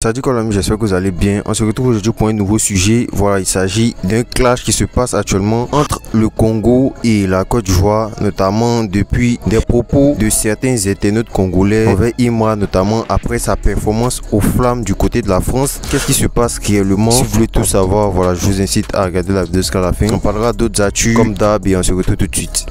Salut les amis, j'espère que vous allez bien. On se retrouve aujourd'hui pour un nouveau sujet. Voilà, il s'agit d'un clash qui se passe actuellement entre le Congo et la Côte d'Ivoire, notamment depuis des propos de certains internautes congolais envers Imra, notamment après sa performance aux flammes du côté de la France. Qu'est-ce qui se passe réellement? Si vous voulez tout savoir, voilà, je vous incite à regarder la vidéo jusqu'à la fin. On parlera d'autres actus comme d'hab et on se retrouve tout de suite.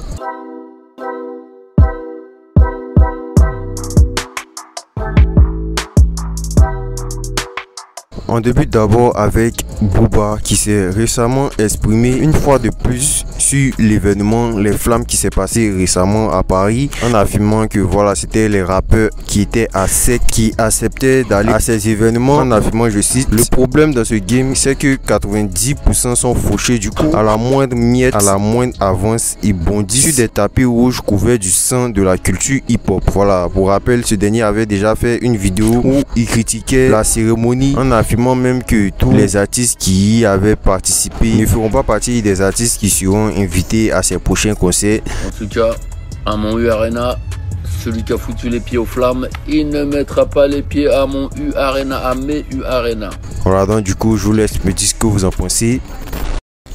On débute d'abord avec Booba qui s'est récemment exprimé une fois de plus sur l'événement Les Flammes qui s'est passé récemment à Paris, en affirmant que voilà, c'était les rappeurs qui étaient à sec, qui acceptaient d'aller à ces événements, en affirmant, je cite: le problème dans ce game c'est que 90% sont fauchés, du coup à la moindre miette, à la moindre avance, ils bondissent sur des tapis rouges couverts du sang de la culture hip-hop. Voilà, pour rappel, ce dernier avait déjà fait une vidéo où il critiquait la cérémonie, en affirmant même que tous les artistes qui y avaient participé ne feront pas partie des artistes qui seront invités à ses prochains concerts. En tout cas, à mon U Arena, celui qui a foutu les pieds aux flammes, il ne mettra pas les pieds à mon U Arena, à mes U Arena. Voilà, donc du coup, je vous laisse me dire ce que vous en pensez.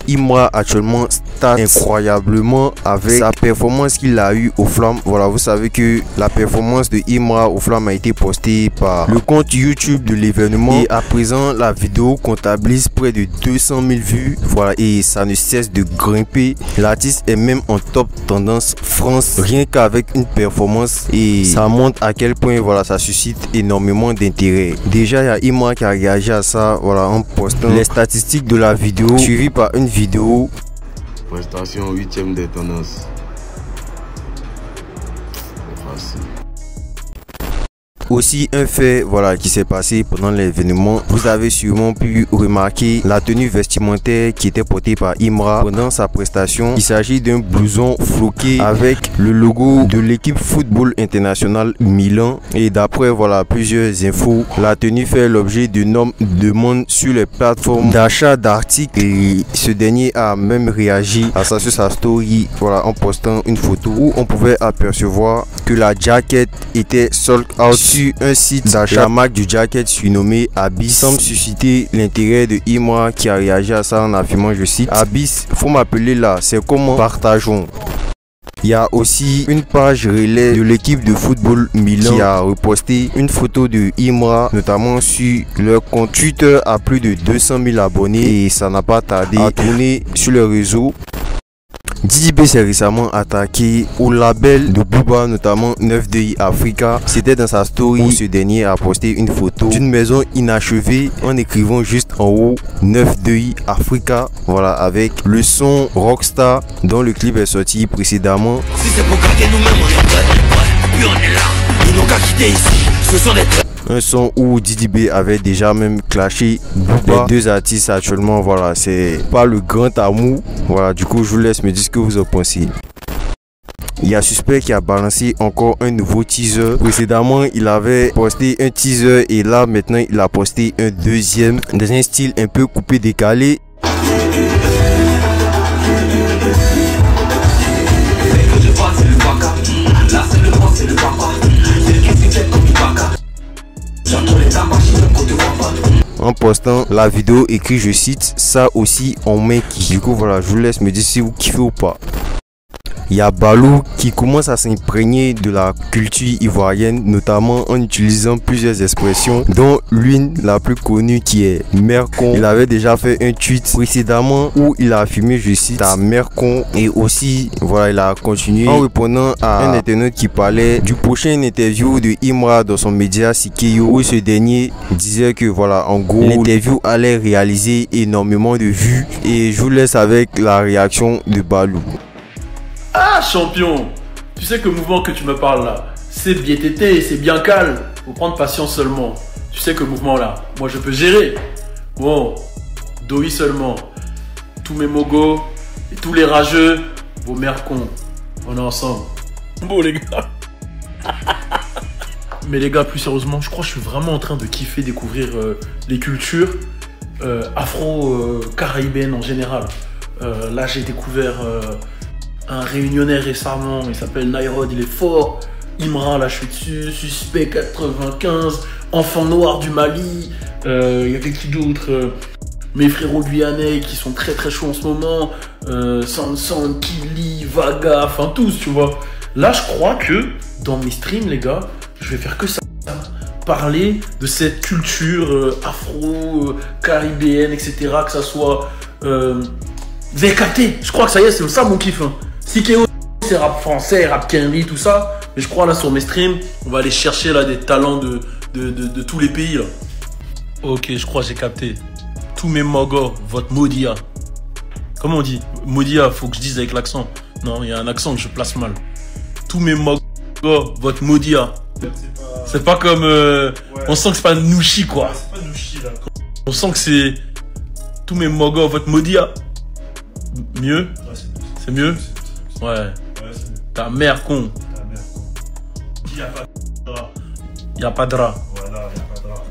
Imra actuellement start incroyablement avec sa performance qu'il a eu aux flammes. Voilà, vous savez que la performance de Imra aux flammes a été postée par le compte YouTube de l'événement et à présent la vidéo comptabilise près de 200 000 vues. Voilà, et ça ne cesse de grimper. L'artiste est même en top tendance France rien qu'avec une performance, et ça montre à quel point voilà, ça suscite énormément d'intérêt. Déjà, il y a Imra qui a réagi à ça, voilà, en postant les statistiques de la vidéo suivie par une vidéo. Prestation 8e des tendances. C'est facile. Aussi un fait voilà qui s'est passé pendant l'événement, vous avez sûrement pu remarquer la tenue vestimentaire qui était portée par Imra pendant sa prestation. Il s'agit d'un blouson floqué avec le logo de l'équipe football international Milan, et d'après voilà plusieurs infos, la tenue fait l'objet d'énormes demandes sur les plateformes d'achat d'articles, et ce dernier a même réagi à ça sur sa story, voilà, en postant une photo où on pouvait apercevoir que la jaquette était sold out sur un site d'achat. La marque du jacket surnommé Abyss semble susciter l'intérêt de Imra qui a réagi à ça en affirmant, je cite: Abyss, faut m'appeler là, c'est comment, partageons. Il y a aussi une page relais de l'équipe de football Milan qui a reposté une photo de Imra, notamment sur leur compte Twitter à plus de 200 000 abonnés, et ça n'a pas tardé à tourner sur le réseau. Didi B s'est récemment attaqué au label de Booba, notamment 9DI Africa. C'était dans sa story où ce dernier a posté une photo d'une maison inachevée en écrivant juste en haut 9DI Africa, voilà, avec le son Rockstar dont le clip est sorti précédemment. Si c'est pour garder nous-mêmes, on est prêts, puis on est là. Ils n'ont qu'à quitter ici. Ce sont des un son où Didi B avait déjà même clashé Booba. Les deux artistes actuellement, voilà, c'est pas le grand amour. Voilà, du coup je vous laisse me dire ce que vous en pensez. Il y a Suspect qui a balancé encore un nouveau teaser. Précédemment, il avait posté un teaser et là maintenant il a posté un deuxième dans un style un peu coupé décalé. En postant la vidéo écrit, je cite: ça aussi on met qui. Du coup voilà, je vous laisse me dire si vous kiffez ou pas. Il y a Balou qui commence à s'imprégner de la culture ivoirienne, notamment en utilisant plusieurs expressions, dont l'une la plus connue qui est mère con. Il avait déjà fait un tweet précédemment où il a affirmé, je cite: ta mère con. Et aussi voilà, il a continué en répondant à un internaute qui parlait du prochain interview de Imra dans son média Sikeyo, où ce dernier disait que voilà, en gros l'interview allait réaliser énormément de vues. Et je vous laisse avec la réaction de Balou. Ah champion, tu sais que le mouvement que tu me parles là, c'est bien tété, c'est bien calme. Faut prendre patience seulement. Tu sais que le mouvement là, moi je peux gérer. Bon, Doi seulement. Tous mes mogos et tous les rageux, vos mères cons. On est ensemble. Bon les gars. Mais les gars, plus sérieusement, je crois que je suis vraiment en train de kiffer découvrir les cultures afro-caribéennes en général. Là j'ai découvert un réunionnais récemment, il s'appelle Nairod, il est fort. Imra, là je suis dessus, Suspect 95, enfants noirs du Mali, il y avait qui d'autre, mes frérots guyanais qui sont très très chauds en ce moment, Sansan, Kili, Vaga, enfin tous, tu vois. Là, je crois que dans mes streams, les gars, je vais faire que ça. Parler de cette culture afro-caribéenne, etc. Que ça soit... vous avez capté? Je crois que ça y est, c'est ça mon kiff. Hein. Sikeo, c'est rap français, rap Kenry, tout ça. Mais je crois là sur mes streams, on va aller chercher là des talents de tous les pays. Là. Ok, je crois que j'ai capté. Tous mes mogos, votre Modia. Comment on dit? Modia, faut que je dise avec l'accent. Non, il y a un accent que je place mal. Tous mes mogos, votre Modia. C'est pas comme... ouais. On sent que c'est pas Nouchi, quoi. Ouais, c'est pas Nouchi, là. On sent que c'est... Tous mes mogos, votre Modia. Mieux? Ouais, c'est mieux? Ouais. Ouais, c'est mieux. Ta mère, con. Ta mère, con. Il y a pas de drap. Il y a pas de drap. Voilà, il y a pas de drap.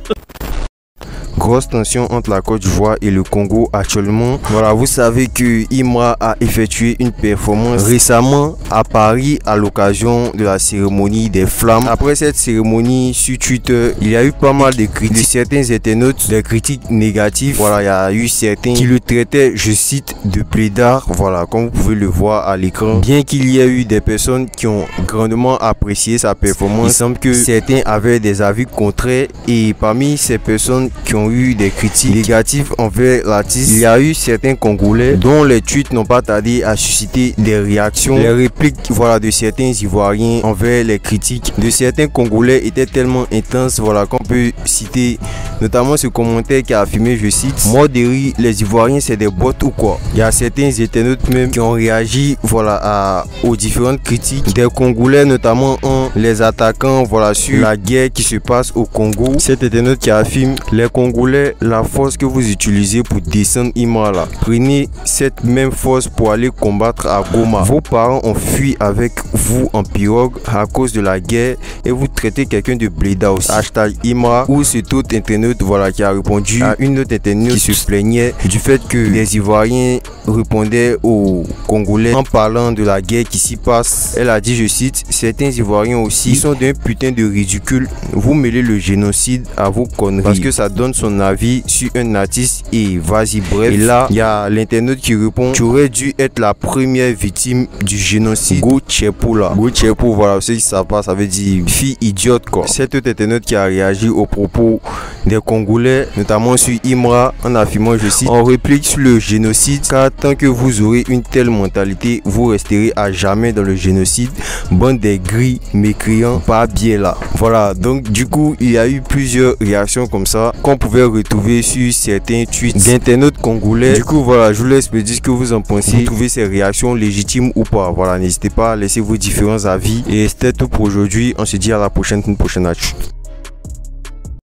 Grosse tension entre la Côte d'Ivoire et le Congo actuellement. Voilà, vous savez que Imra a effectué une performance récemment à Paris à l'occasion de la cérémonie des flammes. Après cette cérémonie sur Twitter, il y a eu pas mal de critiques de certains internautes, des critiques négatives. Voilà, il y a eu certains qui le traitaient, je cite, de plaidard. Voilà, comme vous pouvez le voir à l'écran. Bien qu'il y ait eu des personnes qui ont grandement apprécié sa performance, il semble que certains avaient des avis contraires et parmi ces personnes qui ont eu des critiques négatives envers l'artiste, il y a eu certains Congolais dont les tweets n'ont pas tardé à susciter des réactions. Les répliques voilà, de certains Ivoiriens envers les critiques de certains Congolais étaient tellement intenses voilà, qu'on peut citer notamment ce commentaire qui a affirmé, je cite, « Modéry, les Ivoiriens c'est des bots ou quoi ?» Il y a certains internautes même qui ont réagi voilà, aux différentes critiques des Congolais, notamment en les attaquant voilà, sur la guerre qui se passe au Congo. Cet internaute qui affirme « Les Congolais, la force que vous utilisez pour descendre Imra là, prenez cette même force pour aller combattre à Goma. Vos parents ont fui avec vous en pirogue à cause de la guerre et vous traitez quelqu'un de bléda aussi. Hashtag Imra. » Ou cet autre internaute voilà, qui a répondu à une autre internaute qui se plaignait du fait que les Ivoiriens répondaient aux Congolais en parlant de la guerre qui s'y passe. Elle a dit, je cite, « Certains Ivoiriens aussi sont d'un putain de ridicule. Vous mêlez le génocide à vos conneries parce que ça donne son avis sur un artiste et vas-y bref. » Et là, il y a l'internaute qui répond, « Tu aurais dû être la première victime du génocide. Go Tchepo là. » Go Tchepo, voilà, ceux qui savent pas, ça veut dire fille idiote quoi. Cet autre internaute qui a réagi aux propos des Congolais, notamment sur Imra, en affirmant, je cite, « On réplique sur le génocide car tant que vous aurez une telle mentalité, vous resterez à jamais dans le génocide. Bande des gris mécréants, pas bien là. » Voilà, donc du coup, il y a eu plusieurs réactions comme ça qu'on pouvait retrouver sur certains tweets d'internautes congolais. Du coup, voilà, je vous laisse me dire ce que vous en pensez. Vous trouvez ces réactions légitimes ou pas? Voilà, n'hésitez pas à laisser vos différents avis. Et c'était tout pour aujourd'hui. On se dit à la prochaine, une prochaine actu.